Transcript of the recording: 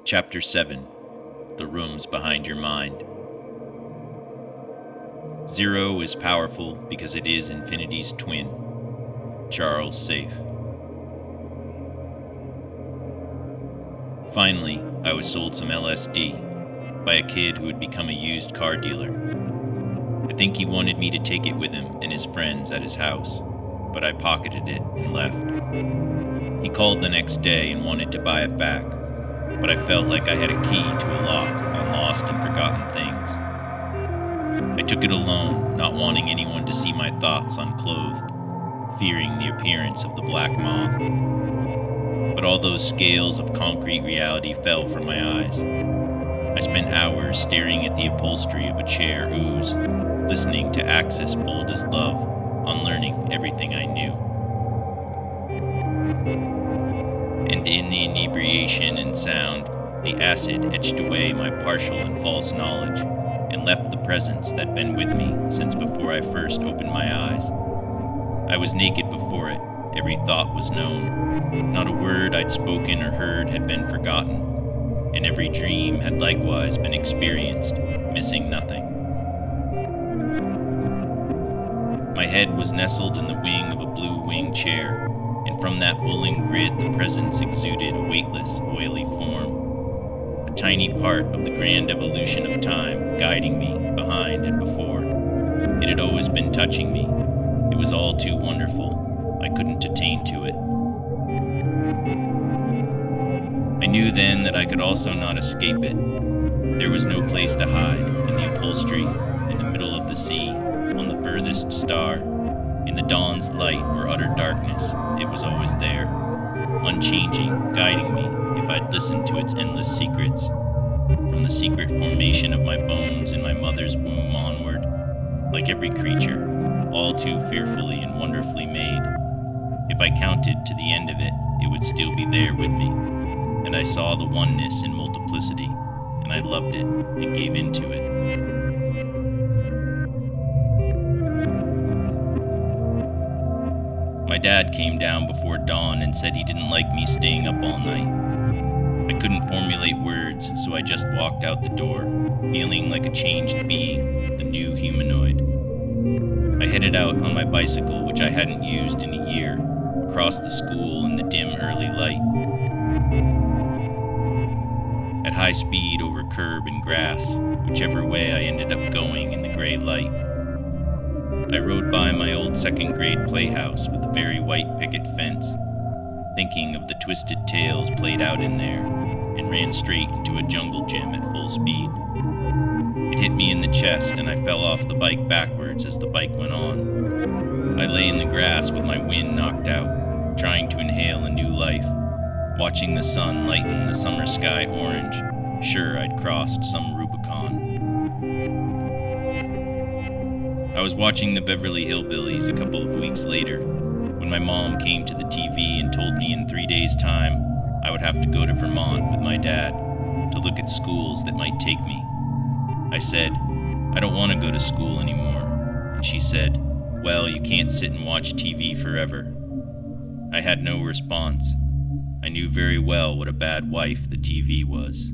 Chapter 7 The Rooms Behind Your Mind. Zero is powerful because it is infinity's twin. Charles Safe. Finally, I was sold some LSD by a kid who had become a used car dealer. I think he wanted me to take it with him and his friends at his house, but I pocketed it and left. He called the next day and wanted to buy it back, but I felt like I had a key to a lock on lost and forgotten things. I took it alone, not wanting anyone to see my thoughts unclothed, fearing the appearance of the black moth. But all those scales of concrete reality fell from my eyes. I spent hours staring at the upholstery of a chair ooze, listening to Axis Bold as Love, unlearning everything I knew. And in the inebriation and sound, the acid etched away my partial and false knowledge, and left the presence that'd been with me since before I first opened my eyes. I was naked before it, every thought was known, not a word I'd spoken or heard had been forgotten, and every dream had likewise been experienced, missing nothing. My head was nestled in the wing of a blue-wing chair, and from that woolen grid the presence exuded a weightless, oily form, a tiny part of the grand evolution of time guiding me behind and before. It had always been touching me. It was all too wonderful. I couldn't attain to it. I knew then that I could also not escape it. There was no place to hide, in the upholstery, in the middle of the sea, on the furthest star. In the dawn's light or utter darkness, it was always there, unchanging, guiding me if I'd listened to its endless secrets. From the secret formation of my bones in my mother's womb onward, like every creature, all too fearfully and wonderfully made. If I counted to the end of it, it would still be there with me, and I saw the oneness in multiplicity, and I loved it and gave into it. My dad came down before dawn and said he didn't like me staying up all night. I couldn't formulate words, so I just walked out the door, feeling like a changed being, the new humanoid. I headed out on my bicycle, which I hadn't used in a year, across the school in the dim early light. At high speed over curb and grass, whichever way I ended up going in the gray light. I rode by my old second-grade playhouse with a very white picket fence, thinking of the twisted tales played out in there, and ran straight into a jungle gym at full speed. It hit me in the chest, and I fell off the bike backwards as the bike went on. I lay in the grass with my wind knocked out, trying to inhale a new life, watching the sun lighten the summer sky orange, sure I'd crossed some Rubicon. I was watching the Beverly Hillbillies a couple of weeks later, when my mom came to the TV and told me in 3 days' time I would have to go to Vermont with my dad to look at schools that might take me. I said, I don't want to go to school anymore, and she said, well, you can't sit and watch TV forever. I had no response. I knew very well what a bad wife the TV was.